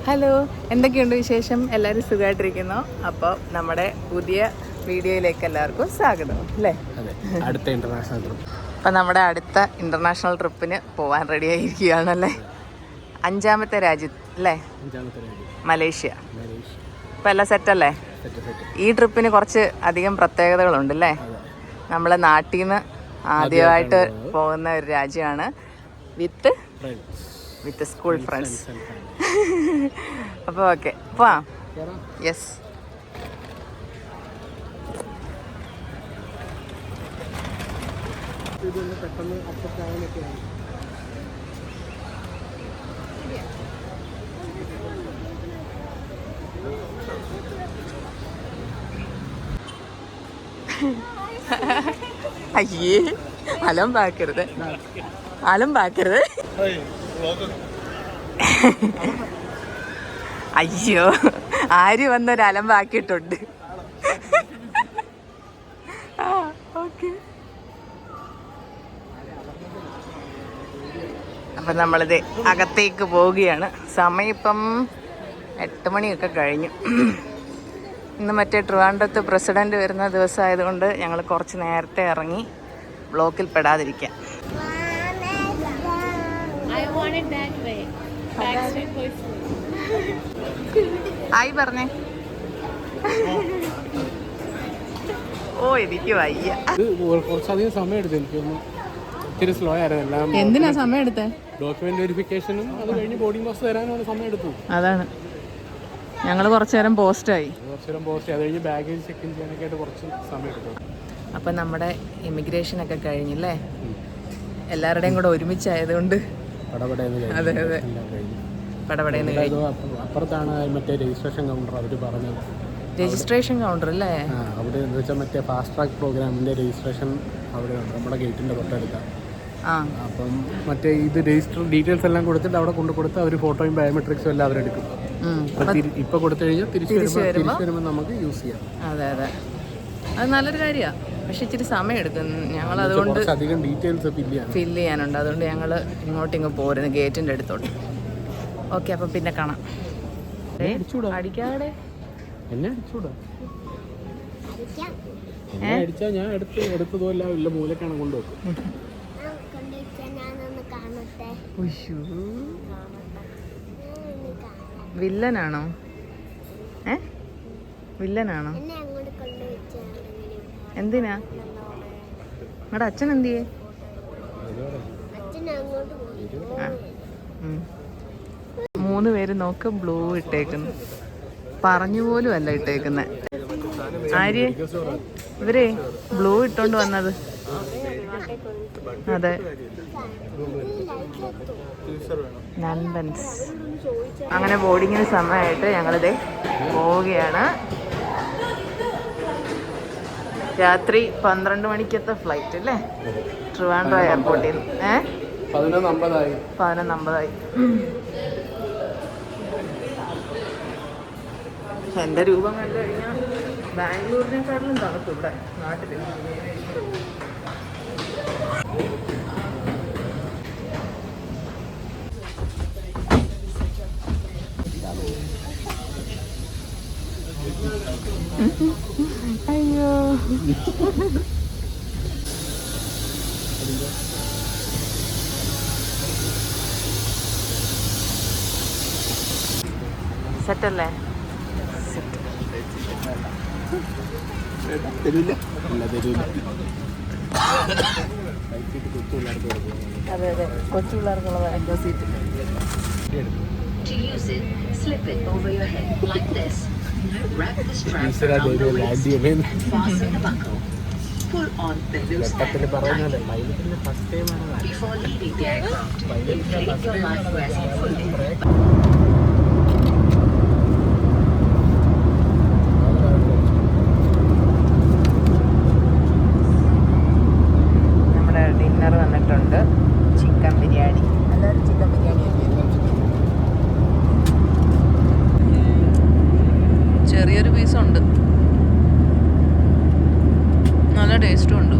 Hello, എന്തൊക്കെയുണ്ട് വിശേഷം? എല്ലാവരും സുഖമായിട്ടിരിക്കുന്നു. അപ്പോൾ നമ്മുടെ പുതിയ വീഡിയോയിലേക്ക് എല്ലാവർക്കും സ്വാഗതം അല്ലേ? അടുത്ത ഇന്റർനാഷണൽ ട്രിപ്പ്. അപ്പം നമ്മുടെ അടുത്ത ഇന്റർനാഷണൽ ട്രിപ്പിന് പോകാൻ റെഡി ആയിരിക്കുകയാണല്ലേ. 5ാമത്തെ രാജ്യം അല്ലേ? മലേഷ്യ. ഇപ്പം എല്ലാം സെറ്റല്ലേ? ഈ ട്രിപ്പിന് കുറച്ച് അധികം പ്രത്യേകതകളുണ്ടല്ലേ. നമ്മളെ നാട്ടിൽ നിന്ന് ആദ്യമായിട്ട് പോകുന്ന ഒരു രാജ്യമാണ് വിത്ത് സ്കൂൾ ഫ്രണ്ട്സ്. അപ്പോൾ ഓക്കെ പോവാം. യെസ്. അയ്യേ, അലമ്പാക്കരുത്. അയ്യോ, ആര് വന്നൊരു അലമ്പാക്കിയിട്ടുണ്ട്. ഓക്കെ, അപ്പം നമ്മളിത് അകത്തേക്ക് പോവുകയാണ്. സമയം ഇപ്പം 8 മണിയൊക്കെ കഴിഞ്ഞു. ഇന്ന് മറ്റേ ട്രിവാൻഡ്രത്ത് പ്രസിഡന്റ് വരുന്ന ദിവസമായതുകൊണ്ട് ഞങ്ങൾ കുറച്ച് നേരത്തെ ഇറങ്ങി ബ്ലോക്കിൽ പെടാതിരിക്കാം. ആയി പറഞ്ഞേ. ഓ, എനിക്ക് വയ്യ. കുറച്ചധികം സമയം എടുത്തു. എനിക്കൊന്ന് ഒത്തിരി സ്ലോ ആയിരുന്നു എല്ലാം. എന്തിനാ സമയം എടുത്തേ? ഡോക്യുമെന്റ് വെരിഫിക്കേഷനും അത് കഴിഞ്ഞ് ബോർഡിംഗ് പാസ് തരാനാണ് സമയം എടുത്തു. അതാണ്, ഞങ്ങൾ കുറച്ചു നേരം പോസ്റ്റായി. അത് കഴിഞ്ഞ് ബാഗേജ് ചെക്ക് ഇൻ ചെയ്യാനൊക്കെ ആയിട്ട് കുറച്ച് സമയം എടുത്തു. അപ്പം നമ്മുടെ ഇമിഗ്രേഷനൊക്കെ കഴിഞ്ഞില്ലേ, എല്ലാവരുടെയും കൂടെ ഒരുമിച്ചായതുകൊണ്ട് അതെ അതെ പടപടയെന്ന് കഴിഞ്ഞു. അപ്പുറത്താണ് മറ്റേ രജിസ്ട്രേഷൻ കൗണ്ടർ. അവർ പറഞ്ഞത് രജിസ്ട്രേഷൻ കൗണ്ടർ അല്ലേ? അവിടെ എന്ന് വെച്ചാൽ മറ്റേ ഫാസ്റ്റ് ട്രാക്ക് പ്രോഗ്രാമിൻ്റെ രജിസ്ട്രേഷൻ അവിടെയുണ്ട്, നമ്മുടെ ഗേറ്റിൻ്റെ തൊട്ടടുത്ത. അപ്പം മറ്റേ ഇത് രജിസ്റ്റർ ഡീറ്റെയിൽസ് എല്ലാം കൊടുത്തിട്ട് അവിടെ കൊടുത്ത് അവർ ഫോട്ടോയും ബയോമെട്രിക്സും എല്ലാം അവരെടുക്കും. ഇപ്പൊ കൊടുത്തു കഴിഞ്ഞാൽ തിരിച്ചു വരുമ്പോൾ നമുക്ക് യൂസ് ചെയ്യാം. അതെ അതെ, അത് നല്ലൊരു കാര്യമാണ്. പക്ഷെ ഇച്ചിരി സമയം എടുക്കും. ഞങ്ങൾ അതുകൊണ്ട് അധികം ഡീറ്റെയിൽസ് ഫില്ല് ചെയ്യാനുണ്ട്. അതുകൊണ്ട് ഞങ്ങൾ ഇങ്ങോട്ടിങ്ങ് പോരുന്നു ഗേറ്റിൻ്റെ അടുത്തോട്ട്. ഓക്കെ, അപ്പം പിന്നെ കാണാം. അടിക്കാതെ എന്നെ അടിച്ചൂടാ. അടിച്ചാൽ ഞാൻ എടുത്തതല്ല, ഇല്ല മൂലക്കാണ് കൊണ്ടുവെക്കും. വില്ലനാണോ? വില്ലനാണോ? എന്തിനാ? നിങ്ങളുടെ അച്ഛൻ എന്ത് ചെയ്യേ? 3 പേര് നോക്ക് ബ്ലൂ ഇട്ടേക്കുന്നു. പറഞ്ഞു പോലും അല്ല ഇട്ടേക്കുന്നത്. ആര്യ ഇവരെ ബ്ലൂ ഇട്ടോണ്ട് വന്നത്? അതെ, നൻപൻസ്. അങ്ങനെ ബോർഡിങ്ങിന് സമയമായിട്ട് ഞങ്ങളിത് പോവുകയാണ്. രാത്രി 12 മണിക്കത്തെ ഫ്ലൈറ്റ് അല്ലേ, ട്രിവാൻഡ്രം എയർപോർട്ടിൽ നിന്ന്. 11:50. എൻ്റെ രൂപം കണ്ടു കഴിഞ്ഞാൽ ബാംഗ്ലൂരിനെക്കാട്ടിലും തണുത്തു ഇവിടെ നാട്ടിൽ. അയ്യോ, സെറ്റല്ലേ? അതെ അതെ, കൊച്ചു പിള്ളേർക്കുള്ള എന്തോ സീറ്റ്. നമ്മുടെ ഡിന്നർ വന്നിട്ടുണ്ട്. ചിക്കൻ ബിരിയാണി. എല്ലാവരും ചിക്കൻ ബിരിയാണി ചെറിയൊരു പീസുണ്ട്, നല്ല ടേസ്റ്റും ഉണ്ട്.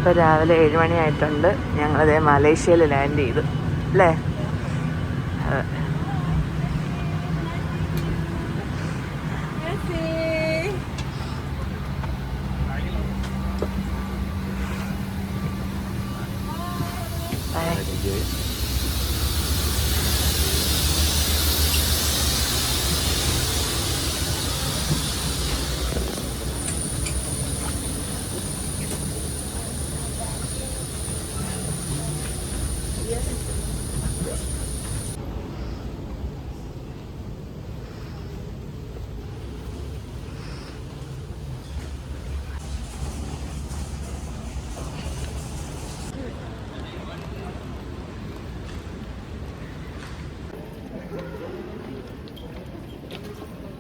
ഇപ്പോൾ രാവിലെ 7 മണിയായിട്ടുണ്ട്. ഞങ്ങളിതേ മലേഷ്യയിൽ ലാൻഡ് ചെയ്തു അല്ലേ?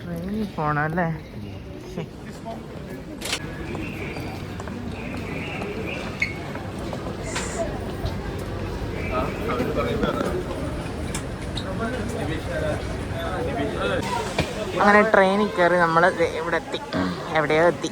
ട്രെയിനിൽ പോണം അല്ലേ? അങ്ങനെ ട്രെയിനിൽ കയറി നമ്മൾ ഇവിടെ എത്തി. എവിടെയോ എത്തി.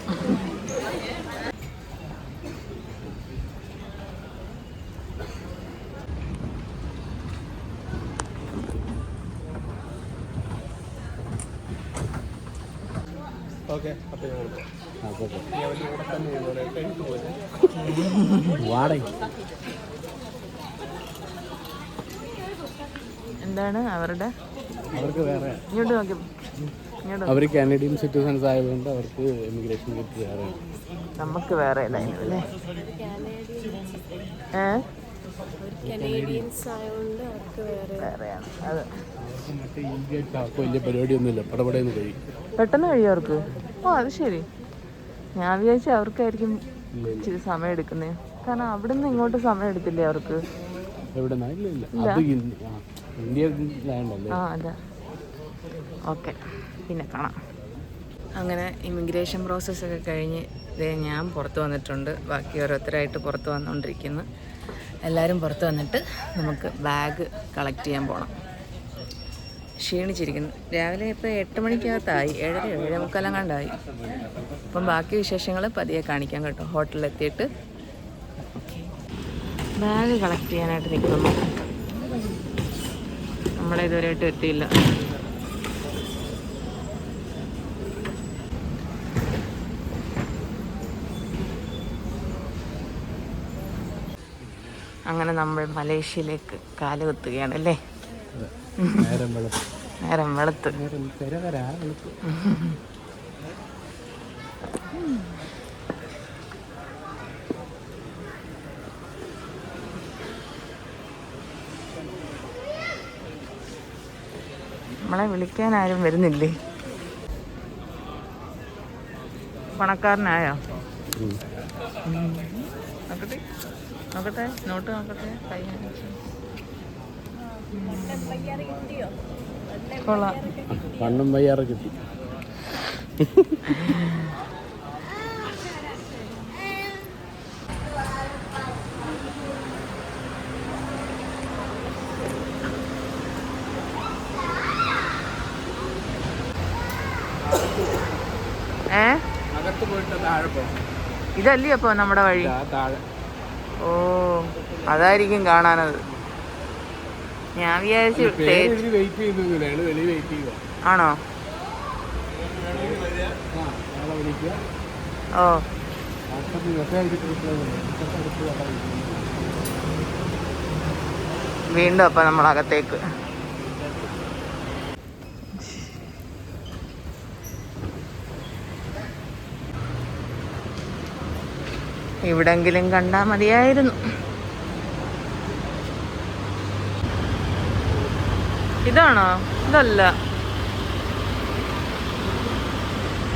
എന്താണ് അവർക്ക് വേറെ, ഇങ്ങോട്ട് നോക്കി, അവർ കാനഡിയൻ സിറ്റിസൺസ് ആയതുകൊണ്ട് അവർക്ക് ഇമിഗ്രേഷൻ കിറ്റ് വേറെ, നമുക്ക് വേറെ ലൈനും അല്ലേ? വേറെയാണ് അത്. മറ്റേ വലിയ പരിപാടിയൊന്നുമില്ല, പടപടയെന്ന് കഴിയും, പെട്ടെന്ന് കഴിയും അവർക്ക്. ഓ അത് ശരി. ഞാൻ വിചാരിച്ചു അവർക്കായിരിക്കും ഇച്ചിരി സമയം എടുക്കുന്നത്. കാരണം അവിടെ നിന്ന് ഇങ്ങോട്ട് സമയം എടുത്തില്ലേ അവർക്ക്? ആ അതെ. ഓക്കെ, പിന്നെ കാണാം. അങ്ങനെ ഇമിഗ്രേഷൻ പ്രോസസ്സൊക്കെ കഴിഞ്ഞ് ഞാൻ പുറത്ത് വന്നിട്ടുണ്ട്. ബാക്കി ഓരോരുത്തരായിട്ട് പുറത്ത് വന്നുകൊണ്ടിരിക്കുന്നു. എല്ലാവരും പുറത്ത് വന്നിട്ട് നമുക്ക് ബാഗ് കളക്ട് ചെയ്യാൻ പോകണം. ക്ഷീണിച്ചിരിക്കുന്നു. രാവിലെ ഇപ്പോൾ 8 മണിക്കകത്തായി, 7:30 7:45 കണ്ടായി. അപ്പം ബാക്കി വിശേഷങ്ങൾ പതിയെ കാണിക്കാം കേട്ടോ. ഹോട്ടലിലെത്തിയിട്ട് ബാഗ് കളക്ട് ചെയ്യാനായിട്ട് നിൽക്കുന്നു. നമ്മളെ ഇതുവരെയായിട്ടും എത്തിയില്ല. അങ്ങനെ നമ്മൾ മലേഷ്യയിലേക്ക് കാലുകുത്തുകയാണ് അല്ലേ? നേരം വെളുത്ത്. നമ്മളെ വിളിക്കാൻ ആരും വരുന്നില്ലേ? പണക്കാരനായോ? നോക്കട്ടെ നോക്കട്ടെ, നോട്ട് നോക്കട്ടെ. കൈ കൊള്ളാം. പണ്ണും വയ്യാറ് കിട്ടി. ഇതല്ലേ അപ്പൊ നമ്മുടെ വഴി? ഓ അതായിരിക്കും കാണാനത്. ഞാൻ വിചാരിച്ചു ആണോ? ഓ വീണ്ടും അപ്പൊ നമ്മളകത്തേക്ക്. ഇവിടെങ്കിലും കണ്ടാ മതിയായിരുന്നു. ഇതാണോ? ഇതല്ല,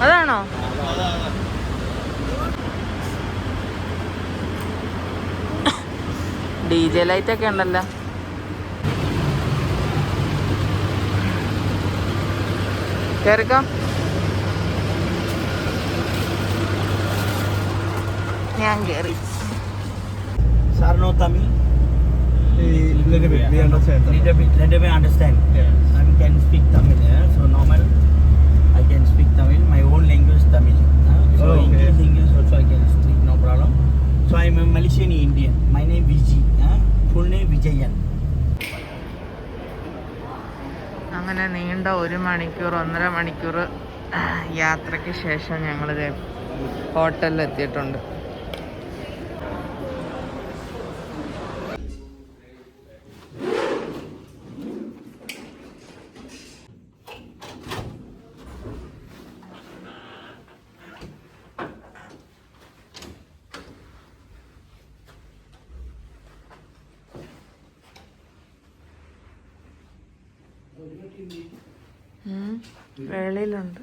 അതാണോ? DJ ലൈറ്റൊക്കെ ഉണ്ടല്ലോ. കേറിക്കോ. ഞാൻ കേറി. Sarno Tamil. Little bit, we understand. Little bit understand. Yeah. I can speak Tamil. Yeah? So normal, I can speak Tamil. My own language Tamil. So English also I can speak, no problem. So So I'm a Malaysian Indian. My name Vijay. Full name Vijayan. അങ്ങനെ നീണ്ട 1 മണിക്കൂർ 1.5 മണിക്കൂർ യാത്രയ്ക്ക് ശേഷം ഞങ്ങളിത് ഹോട്ടലിൽ എത്തിയിട്ടുണ്ട്. വെളിയിലുണ്ട്.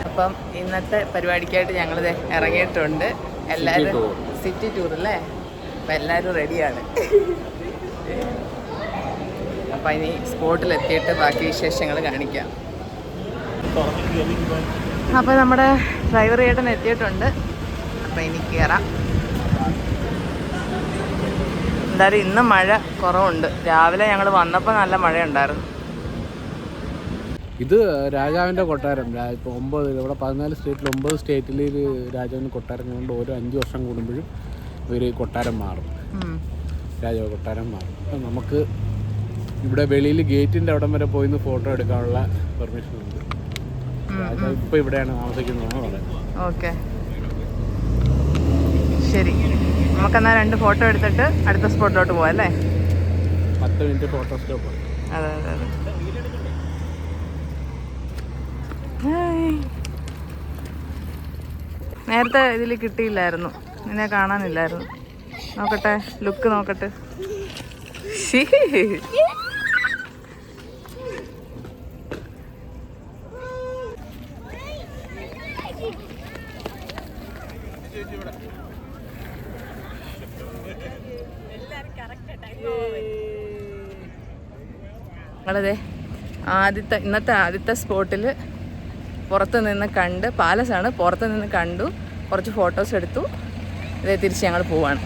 അപ്പം ഇന്നത്തെ പരിപാടിക്കായിട്ട് ഞങ്ങളിത് ഇറങ്ങിയിട്ടുണ്ട്. എല്ലാവരും സിറ്റി ടൂർ അല്ലേ? അപ്പം എല്ലാവരും റെഡിയാണ്. അപ്പം ഇനി സ്പോട്ടിലെത്തിയിട്ട് ബാക്കി വിശേഷങ്ങൾ കാണിക്കാം. അപ്പോൾ നമ്മുടെ ഡ്രൈവർ ചേട്ടൻ എത്തിയിട്ടുണ്ട്. അപ്പം ഇനി കയറാം. എന്തായാലും ഇന്ന് മഴ കുറവുണ്ട്. രാവിലെ ഞങ്ങൾ വന്നപ്പോൾ നല്ല മഴയുണ്ടായിരുന്നു. ഇത് രാജാവിൻ്റെ കൊട്ടാരം. ഇപ്പോൾ 9 ഇവിടെ 14 സ്റ്റേറ്റിൽ 9 സ്റ്റേറ്റിൽ രാജാവിൻ്റെ കൊട്ടാരം കൊണ്ട് ഓരോ 5 വർഷം കൂടുമ്പോഴും ഒരു കൊട്ടാരം മാറും. രാജാവ് കൊട്ടാരം മാറും. അപ്പം നമുക്ക് ഇവിടെ വെളിയിൽ ഗേറ്റിൻ്റെ അവിടം വരെ പോയി ഫോട്ടോ എടുക്കാനുള്ള പെർമിഷൻ ഉണ്ട്. രാജാവ് ഇപ്പോൾ ഇവിടെയാണ് താമസിക്കുന്നതെന്ന് പറയുന്നത്. ഓക്കെ, ശരി. നമുക്കെന്നാൽ 2 ഫോട്ടോ എടുത്തിട്ട് അടുത്ത സ്പോട്ടിലോട്ട് പോവാം അല്ലേ? 10 മിനിറ്റ് ഫോട്ടോ സ്റ്റോപ്പ്. അതെ അതെ അതെ. നേരത്തെ ഇതിൽ കിട്ടിയില്ലായിരുന്നു, നിന്നെ കാണാനില്ലായിരുന്നു. നോക്കട്ടെ, ലുക്ക് നോക്കട്ടെ. ഞങ്ങളതെ ഇന്നത്തെ ആദ്യത്തെ സ്പോട്ടിൽ പുറത്ത് നിന്ന് കണ്ട്, പാലസാണ്, പുറത്ത് നിന്ന് കണ്ടു, കുറച്ച് ഫോട്ടോസ് എടുത്തു. ഇതേ തിരിച്ച് ഞങ്ങൾ പോവാണ്.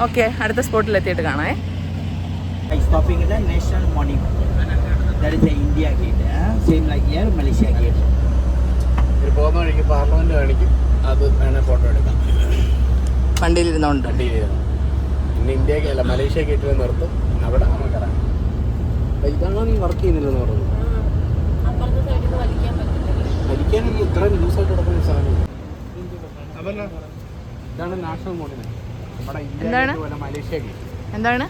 ഓക്കെ, അടുത്ത സ്പോട്ടിൽ എത്തിയിട്ട് കാണാം. Stopping at the National Monument. That is the India gate. Same like here, Malaysia gate. ഒരു പോകുന്ന വഴിക്ക് പാർലമെന്റ് കാണിക്കും. അത് വേണേൽ ഫോട്ടോ എടുക്കാം. വണ്ടിയിലിരുന്നോണ്ട്. പിന്നെ ഇന്ത്യ മലേഷ്യ ഗേറ്റിൽ നിർത്തും. അവിടെ നമുക്ക് ഇറങ്ങാം. ഇതാണോ നീ വർക്ക് ചെയ്യുന്നില്ലെന്ന് പറഞ്ഞു? വലിക്കാനൊന്നും ഇത്ര ന്യൂസായിട്ട് കിടക്കുന്ന സാധനം. ഇതാണ് നാഷണൽ മോണുമെന്റ്. നമ്മുടെ ഇന്ത്യ പോലെ മലേഷ്യ ഗേറ്റ്. എന്താണ്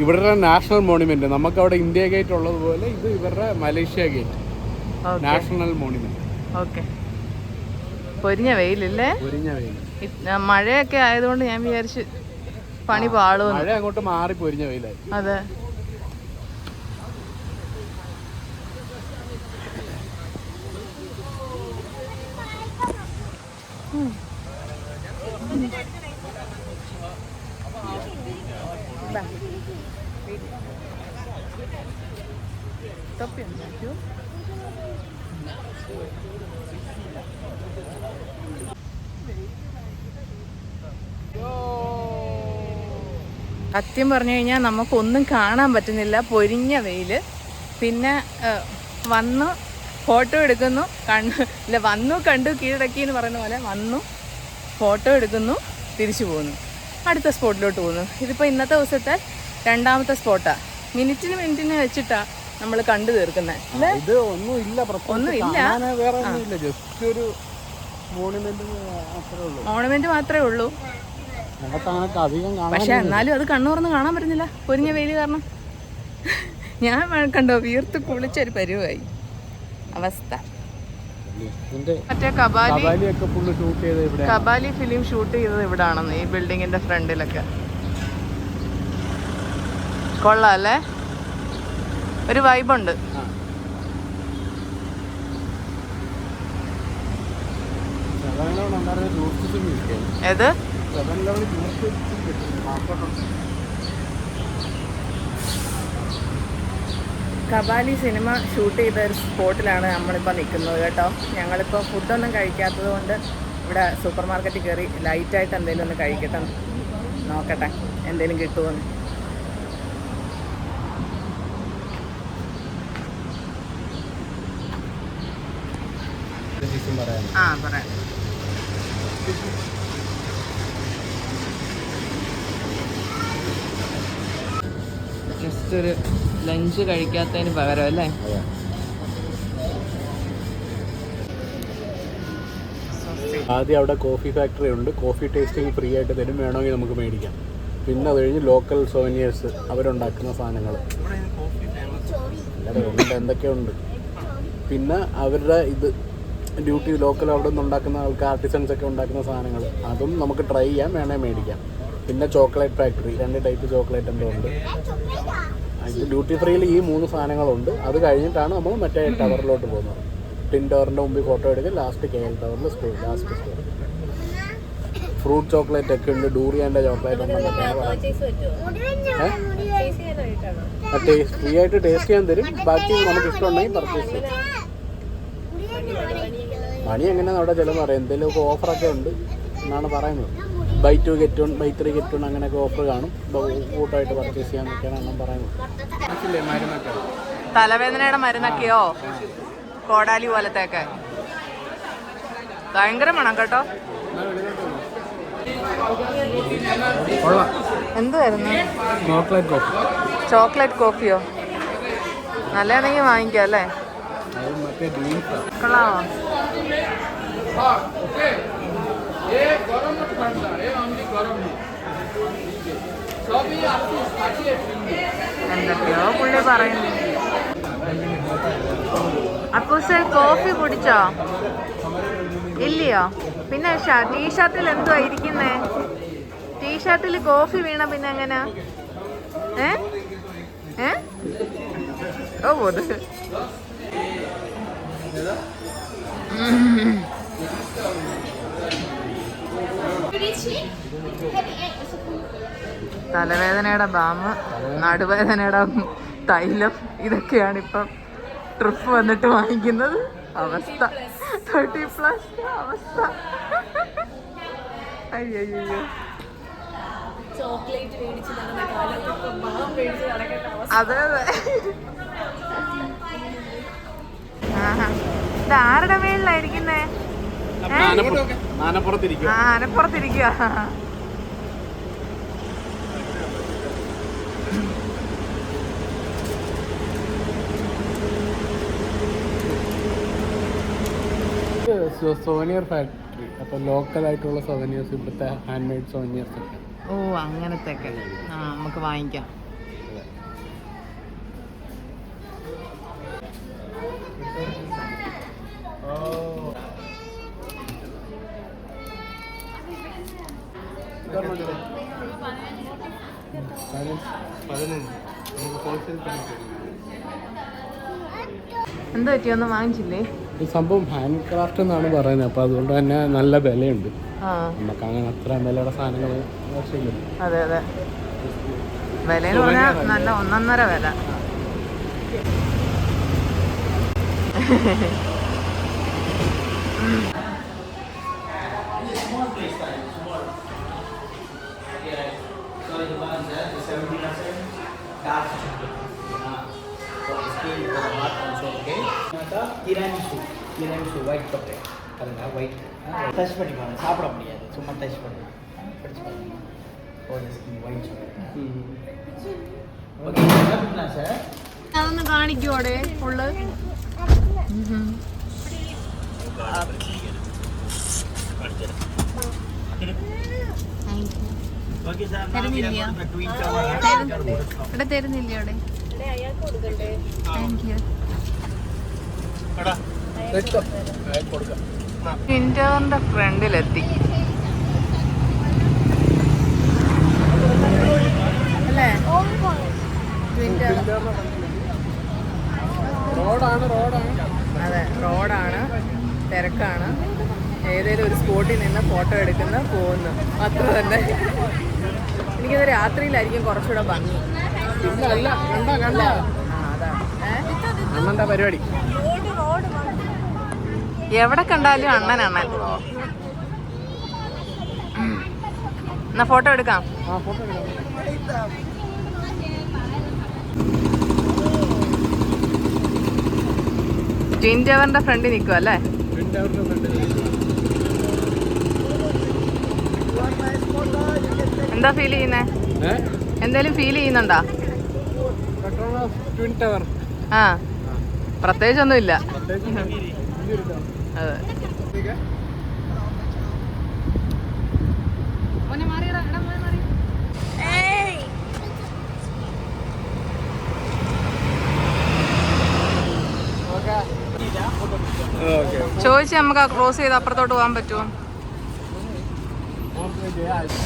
ഇവരുടെ നാഷണൽ മോണുമെന്റ്? നമുക്ക് അവിടെ ഇന്ത്യ ഗേറ്റ് ഉള്ളതുപോലെ ഇത് ഇവരുടെ Malaysia gate, national monument. Okay. പൊരിഞ്ഞ വെയിലല്ലേ? പൊരിഞ്ഞ വെയിൽ. മഴയൊക്കെ ആയതുകൊണ്ട് ഞാൻ വിചാരിച്ച് പണി പാളും. മഴ അങ്ങോട്ട് മാറി പൊരിഞ്ഞ വെയിലായി. അതെ. സത്യം പറഞ്ഞു കഴിഞ്ഞാൽ നമുക്കൊന്നും കാണാൻ പറ്റുന്നില്ല, പൊരിഞ്ഞ വെയിൽ. പിന്നെ വന്നു ഫോട്ടോ എടുക്കുന്നു, വന്നു കണ്ടു കീഴടക്കി എന്ന് പറയുന്ന പോലെ വന്നു ഫോട്ടോ എടുക്കുന്നു, തിരിച്ചു പോകുന്നു, അടുത്ത സ്പോട്ടിലോട്ട് പോകുന്നു. ഇതിപ്പോൾ ഇന്നത്തെ ദിവസത്തെ 2ാമത്തെ സ്പോട്ടാണ്. മിനിറ്റിന് വെച്ചിട്ടാ നമ്മൾ കണ്ടു തീർക്കുന്നത്. ഇത് ഒന്നുമില്ല, ജസ്റ്റ് ഒരു മോണുമെന്റ് മാത്രമേ ഉള്ളൂ. പക്ഷെ എന്നാലും അത് കണ്ണുറന്ന് കാണാൻ പറ്റുന്നില്ല, പൊരിഞ്ഞ വെയിൽ കാരണം. ഞാൻ കണ്ടോ വിയർത്ത് കുളിച്ചൊരു പരുവായി അവസ്ഥ. മറ്റേ കബാലി ഫിലിം ഷൂട്ട് ചെയ്തത് ഇവിടെ ആണെന്ന്, ഈ ബിൽഡിങ്ങിന്റെ ഫ്രണ്ടിലൊക്കെ. കൊള്ളാം അല്ലേ? ഒരു വൈബുണ്ട്. ഏത് കബാലി സിനിമ ഷൂട്ട് ചെയ്ത ഒരു സ്പോട്ടിലാണ് നമ്മളിപ്പോൾ നിൽക്കുന്നത് കേട്ടോ. ഞങ്ങളിപ്പോൾ ഫുഡൊന്നും കഴിക്കാത്തത് കൊണ്ട് ഇവിടെ സൂപ്പർ മാർക്കറ്റിൽ കയറി ലൈറ്റായിട്ട് എന്തെങ്കിലും ഒന്ന് കഴിക്കട്ടെ, നോക്കട്ടെ എന്തെങ്കിലും കിട്ടുമെന്ന്. ഡീറ്റെയിൽസും പറയാം. ആ പറയാം. ജസ്റ്റ് ഒരു ലഞ്ച് കഴിക്കാത്തതിന് പകരം അല്ലേ? ആദ്യം അവിടെ കോഫി ഫാക്ടറി ഉണ്ട്, കോഫി ടേസ്റ്റിംഗ് ഫ്രീ ആയിട്ട് തരും, വേണമെങ്കിൽ നമുക്ക് മേടിക്കാം. പിന്നെ അത് കഴിഞ്ഞ് ലോക്കൽ സോവനിയേഴ്സ് അവരുണ്ടാക്കുന്ന സാധനങ്ങൾ എന്തൊക്കെയുണ്ട്. പിന്നെ അവരുടെ ഇത് ഡ്യൂട്ടി ലോക്കൽ അവിടെ നിന്ന് ഉണ്ടാക്കുന്ന ആൾക്ക് ആർട്ടിസൻസ് ഒക്കെ ഉണ്ടാക്കുന്ന സാധനങ്ങൾ അതും നമുക്ക് ട്രൈ ചെയ്യാം, വേണേൽ മേടിക്കാം. പിന്നെ ചോക്ലേറ്റ് ഫാക്ടറി, 2 ടൈപ്പ് ചോക്ലേറ്റ് എന്തോ ഉണ്ട്. ഇത് ഡ്യൂട്ടി ഫ്രീയിൽ ഈ 3 സാധനങ്ങളുണ്ട്. അത് കഴിഞ്ഞിട്ടാണ് നമ്മൾ മറ്റേ ടവറിലോട്ട് പോകുന്നത്. ടിൻ ടവറിൻ്റെ മുമ്പിൽ ഫോട്ടോ എടുക്കും, ലാസ്റ്റ് KL ടവറിൽ ലാസ്റ്റ് സ്റ്റോർ. ഫ്രൂട്ട് ചോക്ലേറ്റ് ഒക്കെ ഉണ്ട്, ഡൂറിയാൻ്റെ ചോക്ലേറ്റ് ഉണ്ടെന്നൊക്കെയാണ് പറയുന്നത്. ഫ്രീ ആയിട്ട് ടേസ്റ്റ് ചെയ്യാൻ തരും, ബാക്കി നമുക്ക് ഇഷ്ടമുണ്ടെങ്കിൽ പർച്ചേസ് ചെയ്യും. മണി എങ്ങനെയാണ് അവിടെ ചിലവ് പറയാം, എന്തെങ്കിലുമൊക്കെ ഓഫറൊക്കെ ഉണ്ട് എന്നാണ് പറയുന്നത്. buy 2 get 1, buy 3 get 1 അങ്ങനെയൊക്കെ ഓഫർ കാണും. കൂട്ടമായിട്ട് പർച്ചേസ് ചെയ്യാന്നൊക്കെയാണ് എണ്ണം പറയുന്നത്. തലവേദനയുടെ മരുന്നൊക്കെയോ കോടാലി പോലത്തെയൊക്കെ ഭയങ്കര മണം കേട്ടോ. എന്തുവായിരുന്നു? ചോക്ലേറ്റ് കോഫിയോ? നല്ലതാണെങ്കിൽ വാങ്ങിക്കാം അല്ലേ? കൊള്ളാമോ? എന്തൊക്കെയോ പുള്ളി പറയുന്നു. അപ്പൂസേ കോഫി കുടിച്ചോ? ഇല്ലയോ? പിന്നെ ടീഷർട്ടിൽ എന്തുവാ ഇരിക്കുന്നേ? ടീഷർട്ടിൽ കോഫി വീണ പിന്നെ എങ്ങനാ? ഓ പോത് തലവേദനയുടെ ബാമ്, നടുവേദനയുടെ തൈലം, ഇതൊക്കെയാണ് ഇപ്പം ട്രിപ്പ് വന്നിട്ട് വാങ്ങിക്കുന്നത്. അവസ്ഥ 30+ അവസ്ഥ. അയ്യോ അതെ അതെ. ഇത് ആരുടെ മേളിലായിരിക്കുന്നേ? ആനപ്പുറത്തിരിക്കുക. സോവനിയർ ഫാക്ടറി, അപ്പോൾ ലോക്കലായിട്ടുള്ള സോവനിയേഴ്സ്, ഇവിടുത്തെ ഹാൻഡ് മെയ്ഡ് സോവനിയേഴ്സ് ഒക്കെ. ഓ അങ്ങനത്തെയൊക്കെ നമുക്ക് വാങ്ങിക്കാം. എന്താ പറ്റിയൊന്നും വാങ്ങിച്ചില്ലേ? ഈ സംഭവം ഹാൻഡ് ക്രാഫ്റ്റ് എന്നാണ് പറയുന്നത്, അപ്പോൾ അതുകൊണ്ട് തന്നെ നല്ല വിലയുണ്ട്. നമുക്ക് അങ്ങനെ അത്ര വിലയുടെ സാധനങ്ങൾ ആവശ്യമില്ല. അതെ അതെ, വിലയെന്ന് പറഞ്ഞാൽ നല്ല 1.5 വില. Tiramisu white chocolate. Kalanga white. Touch பண்ணி பாருங்க, சாப்பிட முடியாது, சும்மா டச் பண்ணுங்க. படிச்சு பாருங்க. Oh, this is white chocolate. Okay, என்ன சார்? അതൊന്ന് കാണിക്കുവോടെ ഫുള്ള്? ഇവിടെ തരുന്നില്ല അവിടെ. Thank you. ഇന്ററിന്റെ ഫ്രണ്ടിലെത്തി അല്ലേ? അതെ, റോഡാണ്, തിരക്കാണ്. ഏതെങ്കിലും ഒരു സ്പോട്ടിൽ നിന്ന് ഫോട്ടോ എടുക്കുന്ന പോകുന്നു, അത്ര തന്നെ. എനിക്കത് രാത്രിയിലായിരിക്കും കുറച്ചുകൂടെ ഭംഗി. അണ്ണന്റെ പരിപാടി എവിടെ കണ്ടാലും അണ്ണൻ. എന്നാ ഫോട്ടോ എടുക്കാം. ട്വിൻ ടവറിന്റെ ഫ്രണ്ടിൽ നിൽക്കും അല്ലേ? ട്വിൻ ടവറിന്റെ ഫ്രണ്ടിൽ. എന്താ ഫീൽ ചെയ്യുന്നേ? എന്തേലും ഫീൽ ചെയ്യുന്നുണ്ടോ? Petronas twin tower. ആ, പ്രത്യേകിച്ചൊന്നും ഇല്ല. അതെ. ചോദിച്ചു നമുക്ക് ആ ക്രോസ് ചെയ്ത് അപ്പുറത്തോട്ട് പോകാൻ പറ്റുമോ?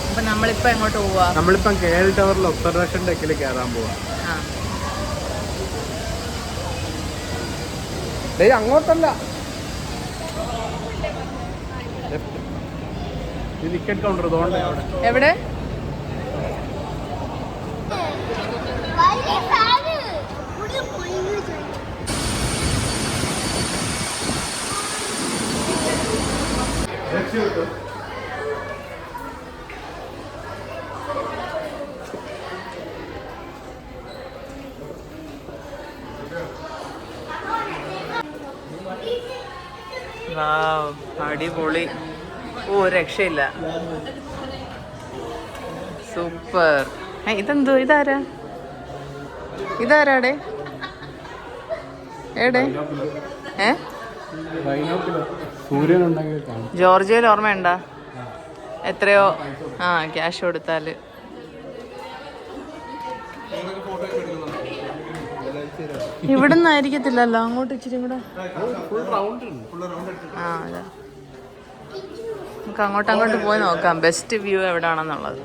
അപ്പൊ നമ്മളിപ്പോ എങ്ങോട്ട് പോവാ? നമ്മളിപ്പം KL ടവറിൽ ഒബ്സർവേഷൻ ഡെക്കിൽ കയറാൻ പോവാ. അങ്ങോട്ടല്ല, ടിക്കറ്റ് കൗണ്ടർ തോണ്ടേ അവിടെ. എവിടെ? അടിപൊളി. ഓ, രക്ഷയില്ല. സൂപ്പർ. ഇതെന്തോ? ഇതാരാടെ? ഏടെ? ജോർജിയയിൽ ഓർമ്മയുണ്ടോ? എത്രയോ ക്യാഷ് കൊടുത്താല്. ഇവിടുന്ന് ആയിരിക്കത്തില്ലല്ലോ, അങ്ങോട്ട് ഇച്ചിരി കൂടെ. അതെ, നമുക്ക് അങ്ങോട്ട് പോയി നോക്കാം ബെസ്റ്റ് വ്യൂ എവിടാണെന്നുള്ളത്.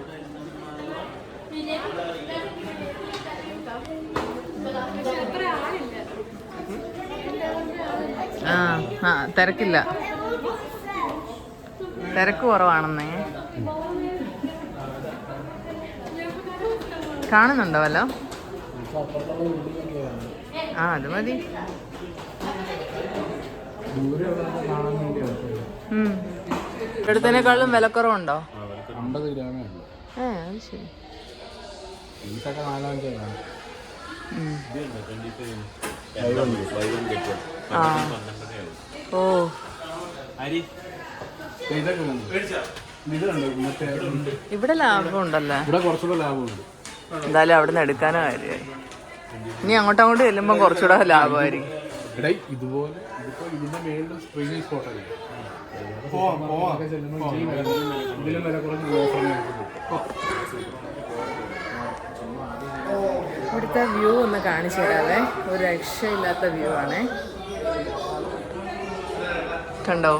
തിരക്കില്ല, തിരക്ക് കുറവാണെന്നേ. കാണുന്നുണ്ടോ വല്ലോ? അത് മതി. ഇവിടത്തേക്കാളും വിലക്കുറവുണ്ടോ? 50 ഗ്രാമേ ഉള്ളൂ. അത് ശരി. ഓ, ഇവിടെ ലാഭം ഉണ്ടല്ലേ? ഇവിടെ കുറച്ചുകൂടെ ലാഭമുണ്ട്. എന്തായാലും അവിടെ നിന്ന് എടുക്കാനോ കാര്യമായി. ഇനി അങ്ങോട്ട് ചെല്ലുമ്പോൾ കുറച്ചുകൂടെ ലാഭമായിരിക്കും. ഇതുപോലെ ഇതിന്റെ മേളിൽ സ്പ്രിംഗ് സ്പോട്ട് ഇതിലും വില കുറഞ്ഞ. ഇവിടുത്തെ വ്യൂ ഒന്ന് കാണിച്ചു തരാവേ. ഒരു രക്ഷയില്ലാത്ത വ്യൂ ആണേ. കണ്ടോ?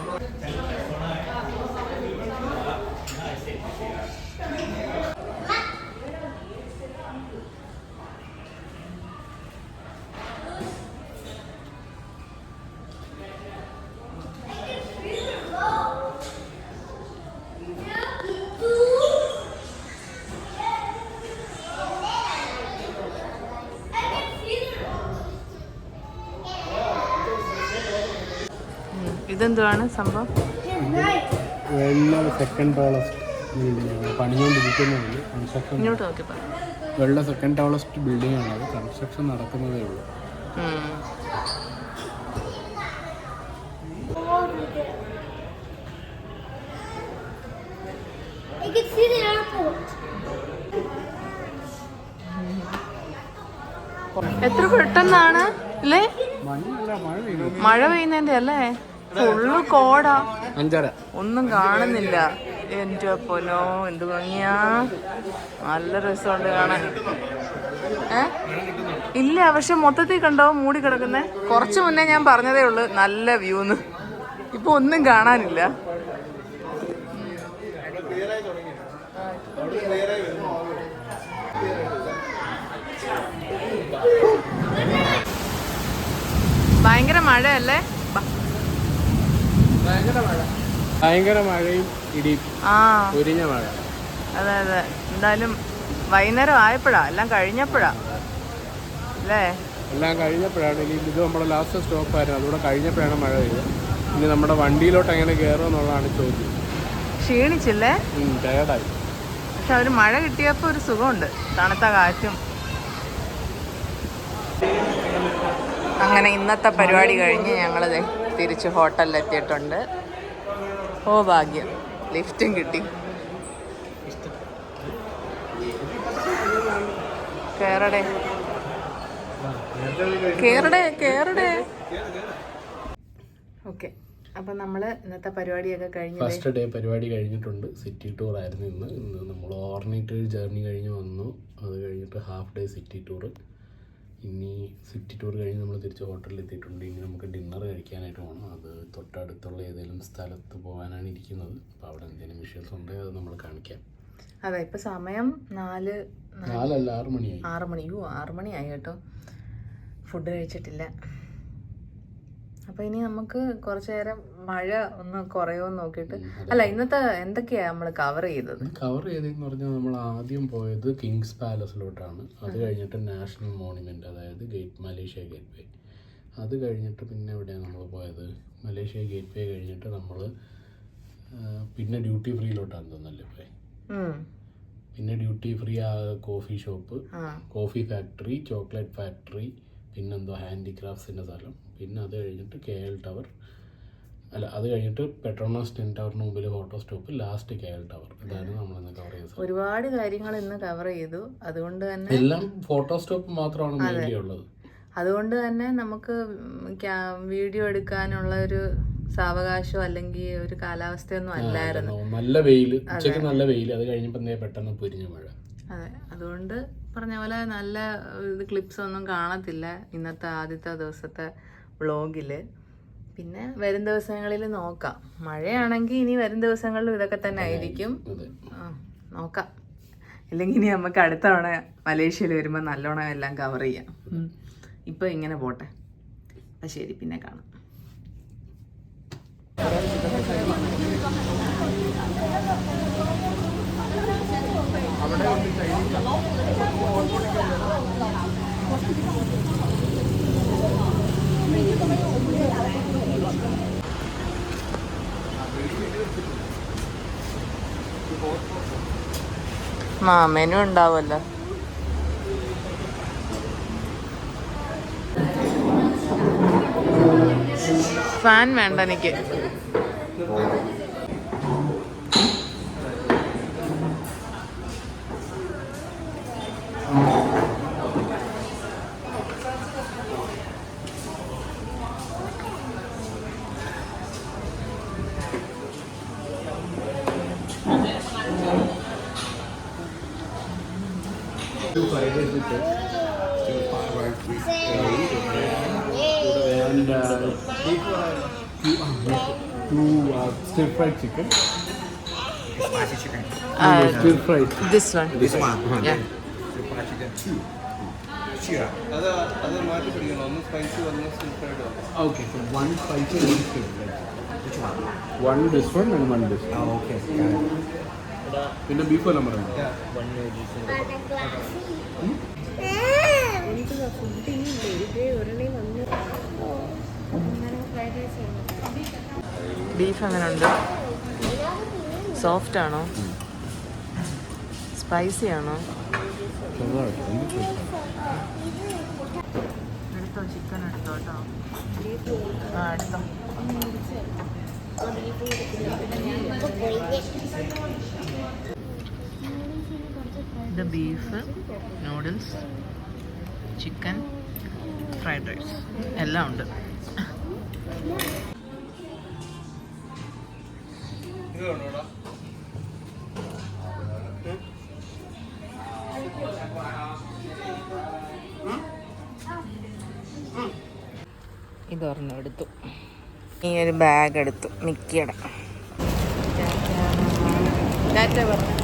ഇതെന്താണ് സംഭവം? സെക്കൻഡ് ടോളസ്റ്റ് ബിൽഡിംഗ് പണിഞ്ഞുകൊണ്ടിരിക്കുന്നുണ്ട്. കൺസ്ട്രക്ഷൻ വെള്ള സെക്കൻഡ് ടോളസ്റ്റ് ബിൽഡിംഗ് ആണ്. കൺസ്ട്രക്ഷൻ നടക്കുന്നതേ ഉള്ളൂ. എത്ര പെട്ടെന്നാണ് അല്ലേ മഴ പെയ്യുന്നതിന്റെ അല്ലേ? ഫുള്ള് കോടാ, ഒന്നും കാണുന്നില്ല. എൻ്റെ പൊന്നോ, എന്ത് ഭംഗിയാ! നല്ല രസമുണ്ട് കാണാൻ. ഇല്ല, പക്ഷെ മൊത്തത്തിൽ കണ്ടോ മൂടി കിടക്കുന്നേ? കുറച്ച് മുന്നേ ഞാൻ പറഞ്ഞതേ ഉള്ളൂ നല്ല വ്യൂന്ന്. ഇപ്പൊ ഒന്നും കാണാനില്ല. ഭയങ്കര മഴയല്ലേ? ഭയങ്കര മഴയും ഇടിയും. ഒരിഞ്ഞ മഴ. അതെ അതെ. എന്തായാലും വൈകുന്നേരം ആയപ്പോഴാ, എല്ലാം കഴിഞ്ഞപ്പോഴാ അല്ലേ? എല്ലാം കഴിഞ്ഞപ്പോഴാണ്. ഇനി ഇത് നമ്മുടെ ലാസ്റ്റ് സ്റ്റോപ്പായിരുന്നു, അതുകൂടെ കഴിഞ്ഞപ്പോഴാണ് മഴ പെയ്തത്. ഇനി നമ്മുടെ വണ്ടിയിലോട്ട് എങ്ങനെ കയറും എന്നുള്ളതാണ് ചോദ്യം. ക്ഷീണിച്ചില്ലേ? ടയർഡായി. പക്ഷെ ഒരു മഴ കിട്ടിയപ്പോൾ ഒരു സുഖമുണ്ട്, തണുത്ത കാറ്റും. അങ്ങനെ ഇന്നത്തെ പരിപാടി കഴിഞ്ഞ് ഞങ്ങൾ തിരിച്ച് ഹോട്ടലിലെത്തിയിട്ടുണ്ട്. ഓ ഭാഗ്യം, ലിഫ്റ്റും കിട്ടി. കേറടേ കേറടേ കേറടേ. ഓക്കെ, അപ്പം നമ്മൾ ഇന്നത്തെ പരിപാടിയൊക്കെ കഴിഞ്ഞു. ഫസ്റ്റ് ഡേ പരിപാടി കഴിഞ്ഞിട്ടുണ്ട്. സിറ്റി ടൂർ ആയിരുന്നു ഇന്ന് നമ്മൾ ഓർണിറ്റ് ജേർണി കഴിഞ്ഞ് വന്നു. അത് കഴിഞ്ഞിട്ട് ഹാഫ് ഡേ സിറ്റി ടൂർ. ഇനി സിറ്റി ടൂർ കഴിഞ്ഞ് നമ്മൾ തിരിച്ച് ഹോട്ടലിൽ എത്തിയിട്ടുണ്ട്. ഇനി നമുക്ക് ഡിന്നർ കഴിക്കാനായിട്ട് പോകണം. അത് തൊട്ടടുത്തുള്ള ഏതെങ്കിലും സ്ഥലത്ത് പോകാനാണ് ഇരിക്കുന്നത്. അപ്പോൾ അവിടെ എന്തെങ്കിലും വിഷ്വൽസ് ഉണ്ടെങ്കിൽ അത് നമ്മൾ കാണിക്കാം. അതെ, ഇപ്പം സമയം 6 മണിയായി. 6 മണിയായി കേട്ടോ. ഫുഡ് കഴിച്ചിട്ടില്ല. അപ്പോൾ ഇനി നമുക്ക് കുറച്ച് നേരം മഴ ഒന്ന് കുറയുമെന്ന് നോക്കിയിട്ട്. അല്ല, ഇന്നത്തെ എന്തൊക്കെയാണ് നമ്മൾ കവർ ചെയ്തതെന്ന് പറഞ്ഞാൽ നമ്മൾ ആദ്യം പോയത് കിങ്സ് പാലസിലോട്ടാണ്. അത് കഴിഞ്ഞിട്ട് നാഷണൽ മോണുമെൻറ്റ്, അതായത് മലേഷ്യ ഗേറ്റ് വേ. അത് കഴിഞ്ഞിട്ട് പിന്നെ എവിടെയാണ് നമ്മൾ പോയത്? മലേഷ്യ ഗേറ്റ് വേ കഴിഞ്ഞിട്ട് നമ്മൾ പിന്നെ ഡ്യൂട്ടി ഫ്രീയിലോട്ടാണ് തോന്നല്ലേ പോയി. പിന്നെ duty free coffee shop, coffee factory, chocolate factory, പിന്നെന്തോ ഹാൻഡിക്രാഫ്റ്റ്സിൻ്റെ സ്ഥലം. പിന്നെ അത് കഴിഞ്ഞിട്ട് KL ടവർ, അത് കഴിഞ്ഞിട്ട് പെട്രോണസ് 10 ടവറിന് മുമ്പിൽ photo stop, last KL tower. ഇതായിരുന്നു നമ്മളിന്ന് കവർ ചെയ്തത്. ഒരുപാട് കാര്യങ്ങൾ ഇന്ന് കവർ ചെയ്തു. അതുകൊണ്ട് തന്നെ എല്ലാം ഫോട്ടോ സ്റ്റോപ്പ് മാത്രമാണ് മെയിൻലി ഉള്ളത്. അതുകൊണ്ട് തന്നെ നമുക്ക് വീഡിയോ എടുക്കാനുള്ള ഒരു സാവകാശം അല്ലെങ്കിൽ ഒരു കാലാവസ്ഥയൊന്നും അല്ലായിരുന്നു. നല്ല വെയിൽ, ഉച്ചയ്ക്ക് നല്ല വെയിൽ. അത് കഴിഞ്ഞപ്പോൾ പെട്ടെന്ന് പൊരിഞ്ഞ മഴ. അതെ, അതുകൊണ്ട് പറഞ്ഞ പോലെ നല്ല ക്ലിപ്സ് ഒന്നും കാണത്തില്ല ഇന്നത്തെ ആദ്യത്തെ ദിവസത്തെ വ്ളോഗിൽ. പിന്നെ വരും ദിവസങ്ങളിൽ നോക്കാം. മഴയാണെങ്കിൽ ഇനി വരും ദിവസങ്ങളിലും ഇതൊക്കെ തന്നെ ആയിരിക്കും. നോക്കാം. ഇല്ലെങ്കിൽ ഇനി നമുക്ക് അടുത്ത തവണ മലേഷ്യയിൽ വരുമ്പോൾ നല്ലോണം എല്ലാം കവർ ചെയ്യാം. ഇപ്പോൾ ഇങ്ങനെ പോട്ടെ. അപ്പം ശരി, പിന്നെ കാണാം. മെനു ഉണ്ടാവുമല്ലോ. ഫാൻ വേണ്ട എനിക്ക്. Stir fried chicken. Spicy chicken. Stir fried. This one. This one. Yeah. Stir fried chicken 2. Cheer. Okay, so one spicy and one stir fried. Which one? One this one and one this one. Oh, okay. പിന്നെ beef വല്ലതും പറയാം. Beef എങ്ങനെ ഉണ്ട്? Soft ആണോ? Spicy ആണോ? എടുത്തോ, chicken എടുത്തോ കേട്ടോ. എടുത്തോ. ഇത് beef, noodles, chicken, fried rice എല്ലാം ഉണ്ട്. ഇതൊരെണ്ണം എടുത്തു. ഈ ഒരു ബാഗ് എടുത്തു, മിക്കിയുടെ. ടാറ്റ പറഞ്ഞു.